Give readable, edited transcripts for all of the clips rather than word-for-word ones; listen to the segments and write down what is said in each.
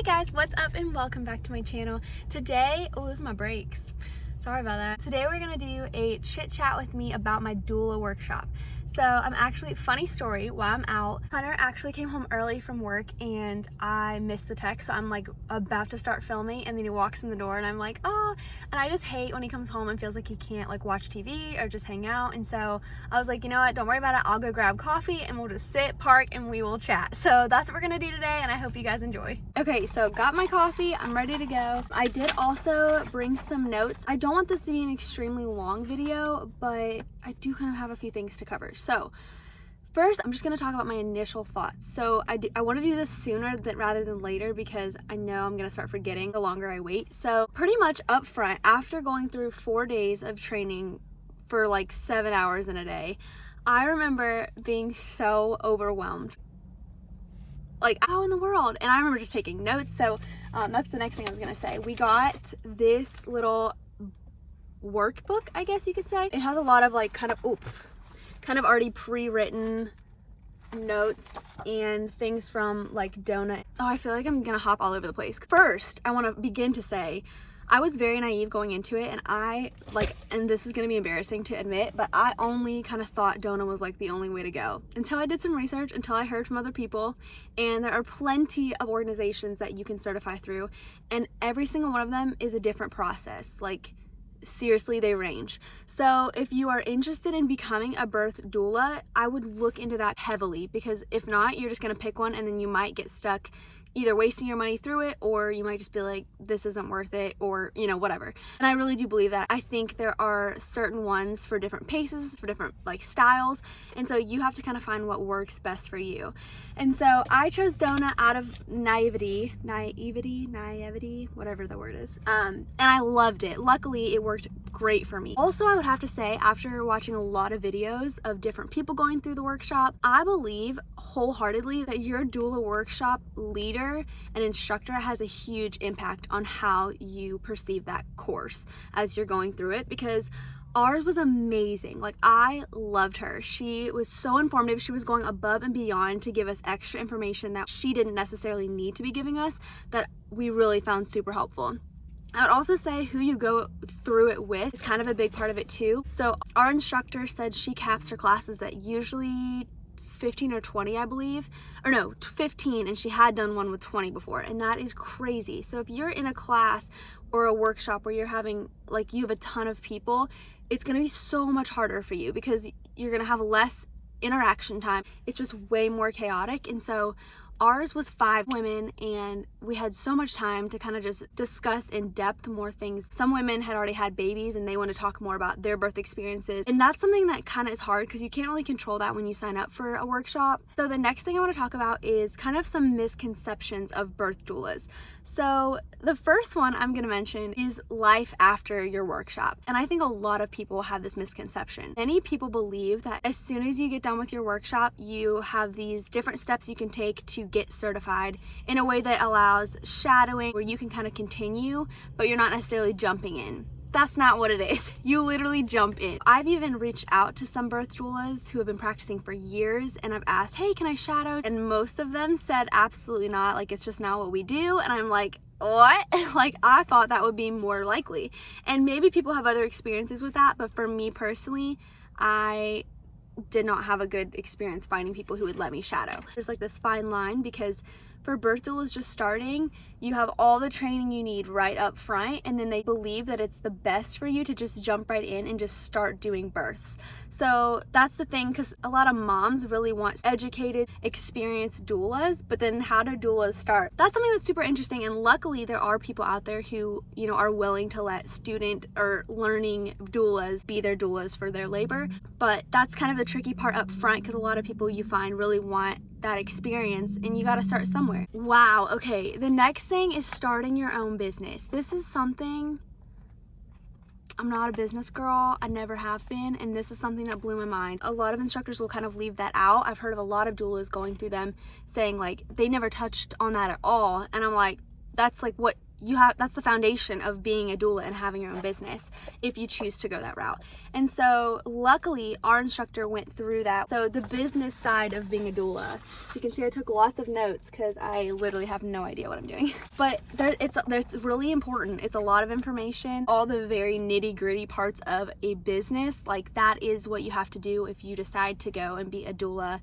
guys, what's up and welcome back to my channel. Today, oh, those are my brakes. Sorry about that. Today we're gonna do a chit chat with me about my doula workshop. So funny story, while I'm out, Hunter actually came home early from work and I missed the text. So I'm like about to start filming and then he walks in the door and I'm like, oh, and I just hate when he comes home and feels like he can't like watch TV or just hang out. And so I was like, you know what, don't worry about it. I'll go grab coffee and we'll just sit, park, and we will chat. So that's what we're gonna do today and I hope you guys enjoy. Okay, so got my coffee, I'm ready to go. I did also bring some notes. I don't want this to be an extremely long video, but I do kind of have a few things to cover. So first, I'm just going to talk about my initial thoughts. So I want to do this sooner rather than later because I know I'm going to start forgetting the longer I wait. So pretty much up front, after going through 4 days of training for like 7 hours in a day, I remember being so overwhelmed. Like, how in the world? And I remember just taking notes. So that's the next thing I was going to say. We got this little workbook, I guess you could say. It has a lot of like kind of already pre-written notes and things from like Dona. Oh, I feel like I'm gonna hop all over the place. First, I want to begin to say I was very naive going into it, and this is gonna be embarrassing to admit, but I only kind of thought Dona was like the only way to go until I did some research, until I heard from other people, and there are plenty of organizations that you can certify through, and every single one of them is a different process. Like, seriously, they range. So if you are interested in becoming a birth doula, I would look into that heavily, because if not, you're just gonna pick one and then you might get stuck either wasting your money through it, or you might just be like, this isn't worth it, or you know, whatever. And I really do believe that. I think there are certain ones for different paces, for different like styles, and so you have to kind of find what works best for you. And so I chose Dona out of naivety, whatever the word is, and I loved it. Luckily, it worked great for me. Also, I would have to say, after watching a lot of videos of different people going through the workshop, I believe wholeheartedly that your doula workshop leader and instructor has a huge impact on how you perceive that course as you're going through it, because ours was amazing. Like, I loved her. She was so informative. She was going above and beyond to give us extra information that she didn't necessarily need to be giving us, that we really found super helpful. I would also say who you go through it with is kind of a big part of it too. So our instructor said she caps her classes at usually 15 or 20, I believe, or no, 15, and she had done one with 20 before, and that is crazy. So if you're in a class or a workshop where you're having, like, you have a ton of people, it's going to be so much harder for you because you're going to have less interaction time. It's just way more chaotic. And so ours was 5 women and we had so much time to kind of just discuss in depth more things. Some women had already had babies and they want to talk more about their birth experiences, and that's something that kind of is hard because you can't really control that when you sign up for a workshop. So the next thing I want to talk about is kind of some misconceptions of birth doulas. So the first one I'm going to mention is life after your workshop, and I think a lot of people have this misconception. Many people believe that as soon as you get done with your workshop, you have these different steps you can take to get certified in a way that allows shadowing, where you can kind of continue, but you're not necessarily jumping in. That's not what it is. You literally jump in. I've even reached out to some birth doulas who have been practicing for years, and I've asked, hey, can I shadow? And most of them said absolutely not, like, it's just not what we do. And I'm like, what? Like, I thought that would be more likely. And maybe people have other experiences with that, but for me personally, I did not have a good experience finding people who would let me shadow. There's like this fine line, because for birth doulas just starting, you have all the training you need right up front, and then they believe that it's the best for you to just jump right in and just start doing births. So that's the thing, because a lot of moms really want educated, experienced doulas, but then how do doulas start? That's something that's super interesting, and luckily there are people out there who, you know, are willing to let student or learning doulas be their doulas for their labor. But that's kind of the tricky part up front, because a lot of people you find really want that experience, and you got to start somewhere. Wow. Okay, the next thing is starting your own business. This is something, I'm not a business girl, I never have been, and this is something that blew my mind. A lot of instructors will kind of leave that out. I've heard of a lot of doulas going through them saying like they never touched on that at all, and I'm like, that's like what that's the foundation of being a doula and having your own business if you choose to go that route. And so luckily our instructor went through that. So the business side of being a doula, you can see I took lots of notes because I literally have no idea what I'm doing. But it's really important. It's a lot of information, all the very nitty gritty parts of a business. Like that is what you have to do if you decide to go and be a doula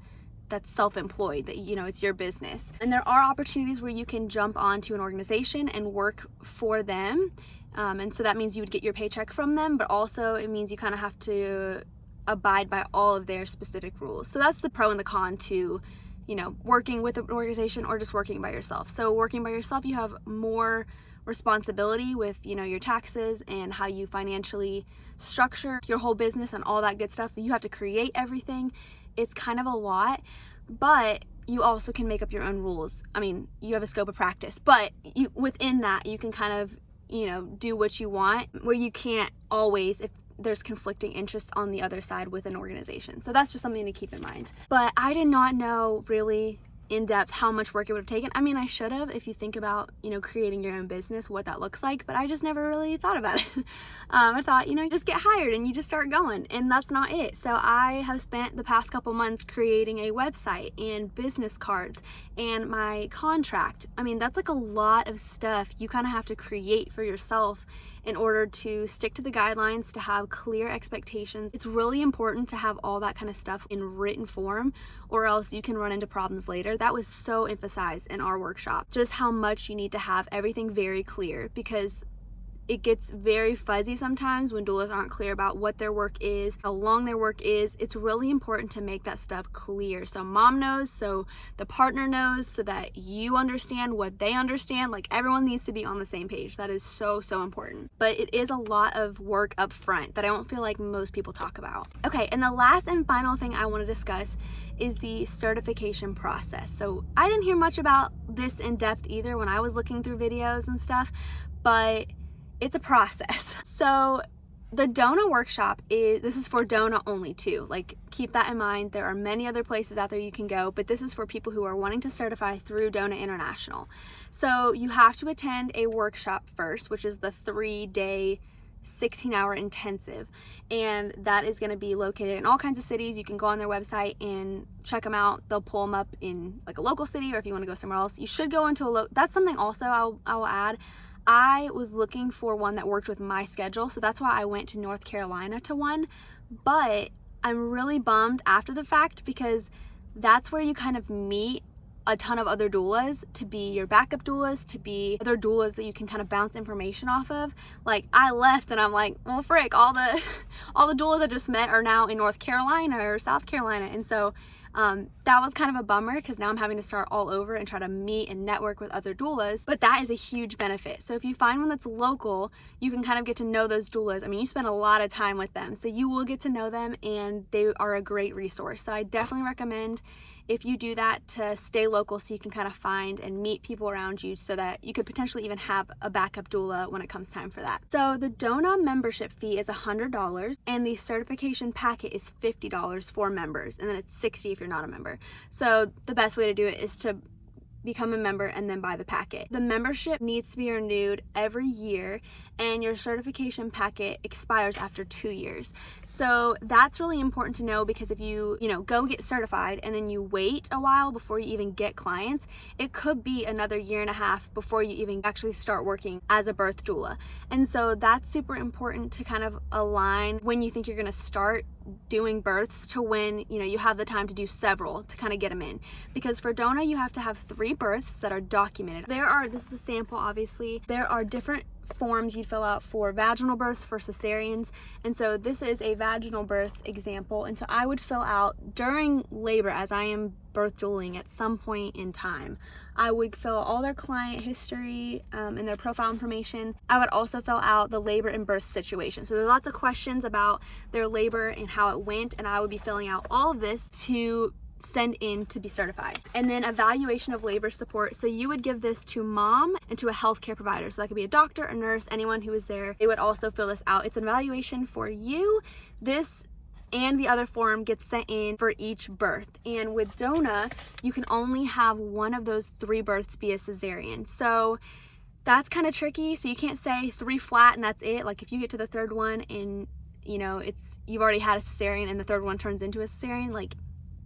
that's self-employed, that it's your business. And there are opportunities where you can jump onto an organization and work for them, and so that means you would get your paycheck from them, but also it means you kind of have to abide by all of their specific rules. So that's the pro and the con to working with an organization or just working by yourself. So working by yourself, you have more responsibility with your taxes and how you financially structure your whole business and all that good stuff. You have to create everything. It's kind of a lot, but you also can make up your own rules. I mean, you have a scope of practice, but within that you can kind of do what you want, where you can't always if there's conflicting interests on the other side with an organization. So that's just something to keep in mind. But I did not know really in depth how much work it would have taken. I mean, I should have, if you think about creating your own business, what that looks like, but I just never really thought about it. I thought you just get hired and you just start going, and that's not it. So I have spent the past couple months creating a website and business cards and my contract. I mean, that's like a lot of stuff you kind of have to create for yourself in order to stick to the guidelines, to have clear expectations. It's really important to have all that kind of stuff in written form, or else you can run into problems later. That was so emphasized in our workshop, just how much you need to have everything very clear, because it gets very fuzzy sometimes when doulas aren't clear about what their work is, how long their work is. It's really important to make that stuff clear, so mom knows, so the partner knows, so that you understand what they understand. Like, everyone needs to be on the same page. That is so important. But it is a lot of work up front that I don't feel like most people talk about. Okay, and the last and final thing I want to discuss is the certification process. So I didn't hear much about this in depth either when I was looking through videos and stuff, but it's a process. So the Dona workshop this is for Dona only too. Like, keep that in mind. There are many other places out there you can go, but this is for people who are wanting to certify through Dona International. So you have to attend a workshop first, which is the 3-day 16-hour intensive, and that is going to be located in all kinds of cities. You can go on their website and check them out. They'll pull them up in like a local city, or if you want to go somewhere else, you should go into that's something also I will add. I was looking for one that worked with my schedule, so that's why I went to North Carolina to one. But I'm really bummed after the fact, because that's where you kind of meet a ton of other doulas to be your backup doulas, to be other doulas that you can kind of bounce information off of. Like, I left and I'm like, well, frick, all the doulas I just met are now in North Carolina or South Carolina, and so that was kind of a bummer, because now I'm having to start all over and try to meet and network with other doulas. But that is a huge benefit. So if you find one that's local, you can kind of get to know those doulas. I mean, you spend a lot of time with them, so you will get to know them, and they are a great resource. So I definitely recommend, if you do that, to stay local so you can kind of find and meet people around you, so that you could potentially even have a backup doula when it comes time for that. So the Dona membership fee is $100, and the certification packet is $50 for members, and then it's $60 if you're not a member. So the best way to do it is to become a member and then buy the packet. The membership needs to be renewed every year, and your certification packet expires after 2 years. So that's really important to know, because if you go get certified and then you wait a while before you even get clients, it could be another 1.5 years before you even actually start working as a birth doula. And so that's super important to kind of align when you think you're going to start doing births to when you have the time to do several to kind of get them in. Because for Dona, you have to have 3 births that are documented. This is a sample, obviously. There are different forms you fill out for vaginal births, for cesareans, and so this is a vaginal birth example. And so I would fill out during labor, as I am birth dueling at some point in time, I would fill out all their client history and their profile information. I would also fill out the labor and birth situation. So there's lots of questions about their labor and how it went, and I would be filling out all of this to send in to be certified. And then evaluation of labor support. So you would give this to mom and to a healthcare provider. So that could be a doctor, a nurse, anyone who is there. They would also fill this out. It's an evaluation for you. This and the other form gets sent in for each birth. And with Dona, you can only have one of those 3 births be a cesarean. So that's kind of tricky. So you can't say 3 flat and that's it. Like if you get to the 3rd one and you know you've already had a cesarean and the 3rd one turns into a cesarean, like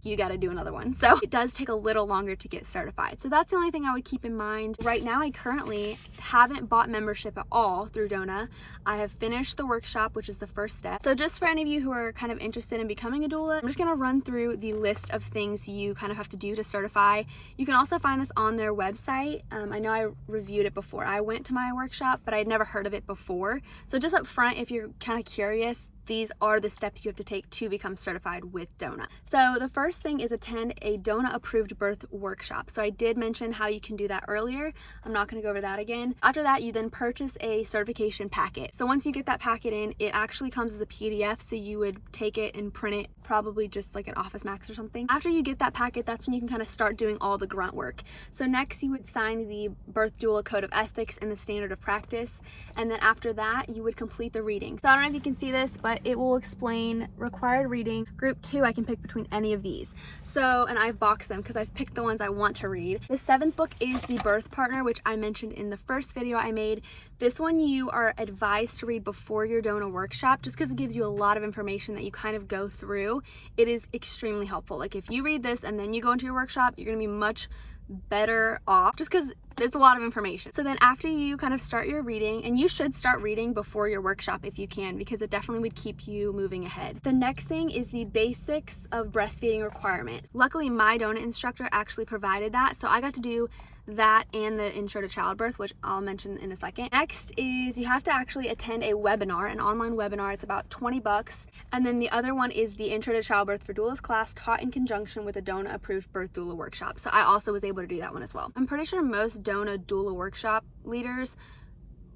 you got to do another one. So it does take a little longer to get certified. So that's the only thing I would keep in mind. Right now, I currently haven't bought membership at all through Dona. I have finished the workshop, which is the first step. So just for any of you who are kind of interested in becoming a doula, I'm just going to run through the list of things you kind of have to do to certify. You can also find this on their website. I know I reviewed it before I went to my workshop, but I'd never heard of it before. So just up front, if you're kind of curious, these are the steps you have to take to become certified with Dona. So the first thing is attend a Dona approved birth workshop. So I did mention how you can do that earlier. I'm not going to go over that again. After that, you then purchase a certification packet. So once you get that packet in, it actually comes as a PDF. So you would take it and print it, probably just like an Office Max or something. After you get that packet, that's when you can kind of start doing all the grunt work. So next you would sign the Birth Doula Code of Ethics and the Standard of Practice. And then after that, you would complete the reading. So I don't know if you can see this, but it will explain required reading. Group 2, I can pick between any of these. So, and I've boxed them because I've picked the ones I want to read. The 7th book is the Birth Partner, which I mentioned in the first video I made. This one you are advised to read before your Dona workshop, just because it gives you a lot of information that you kind of go through. It is extremely helpful. Like if you read this and then you go into your workshop, you're going to be much better off just because there's a lot of information. So then after you kind of start your reading, and you should start reading before your workshop if you can, because it definitely would keep you moving ahead. The next thing is the basics of breastfeeding requirements. Luckily, my Dona instructor actually provided that, so I got to do that and the intro to childbirth, which I'll mention in a second. Next is you have to actually attend a webinar, an online webinar. It's about 20 bucks. And then the other one is the intro to childbirth for doulas class, taught in conjunction with a Dona approved birth doula workshop. So I also was able to do that one as well. I'm pretty sure most Dona doula workshop leaders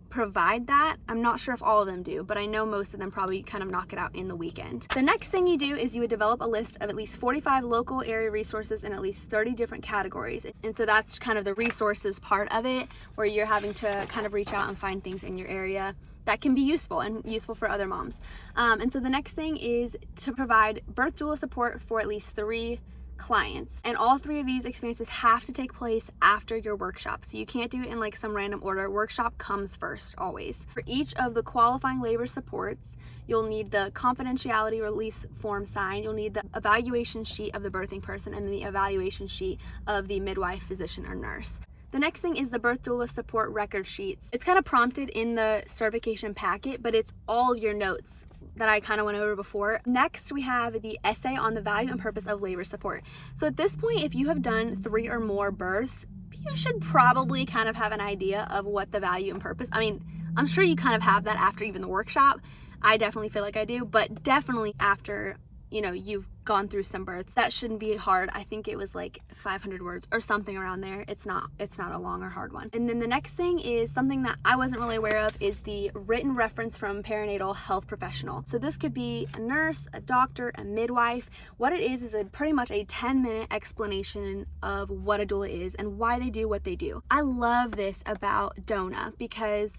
provide that. I'm not sure if all of them do, but I know most of them probably kind of knock it out in the weekend. The next thing you do is you would develop a list of at least 45 local area resources in at least 30 different categories. And so that's kind of the resources part of it, where you're having to kind of reach out and find things in your area that can be useful and useful for other moms. And so the next thing is to provide birth doula support for at least 3 clients, and all 3 of these experiences have to take place after your workshop. So you can't do it in like some random order. Workshop comes first always. For each of the qualifying labor supports, you'll need the confidentiality release form signed, you'll need the evaluation sheet of the birthing person, and the evaluation sheet of the midwife, physician, or nurse. The next thing is the birth doula support record sheets. It's kind of prompted in the certification packet, but it's all your notes that I kind of went over before. Next, we have the essay on the value and purpose of labor support. So at this point, if you have done 3 or more births, you should probably kind of have an idea of what the value and purpose. I mean, I'm sure you kind of have that after even the workshop. I definitely feel like I do, but definitely after, you know, you've gone through some births. That shouldn't be hard. I think it was like 500 words or something around there. It's not a long or hard one. And then the next thing is something that I wasn't really aware of, is the written reference from perinatal health professional. So this could be a nurse, a doctor, a midwife. What it is pretty much a 10-minute explanation of what a doula is and why they do what they do. I love this about Dona because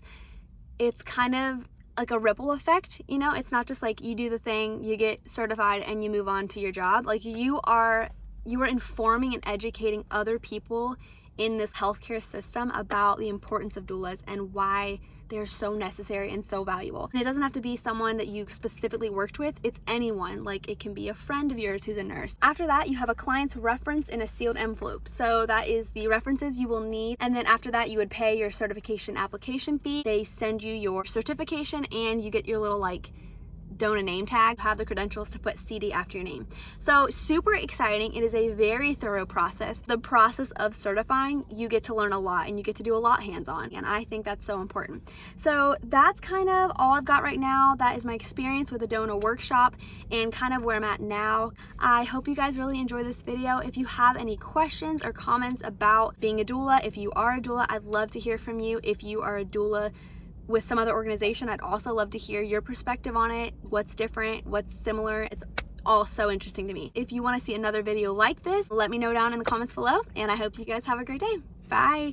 it's kind of like a ripple effect, you know. It's not just like you do the thing, you get certified, and you move on to your job. Like you are informing and educating other people in this healthcare system about the importance of doulas and why they're so necessary and so valuable. And it doesn't have to be someone that you specifically worked with, it's anyone. Like it can be a friend of yours who's a nurse. After that, you have a client's reference in a sealed envelope. So that is the references you will need. And then after that, you would pay your certification application fee. They send you your certification and you get your little like Dona name tag, have the credentials to put CD after your name. So super exciting. It is a very thorough process. The process of certifying, you get to learn a lot and you get to do a lot hands-on, and I think that's so important. So that's kind of all I've got right now. That is my experience with the Dona workshop and kind of where I'm at now. I hope you guys really enjoy this video. If you have any questions or comments about being a doula, if you are a doula, I'd love to hear from you. If you are a doula with some other organization, I'd also love to hear your perspective on it. What's different, what's similar. It's all so interesting to me. If you want to see another video like this, let me know down in the comments below, and I hope you guys have a great day. Bye.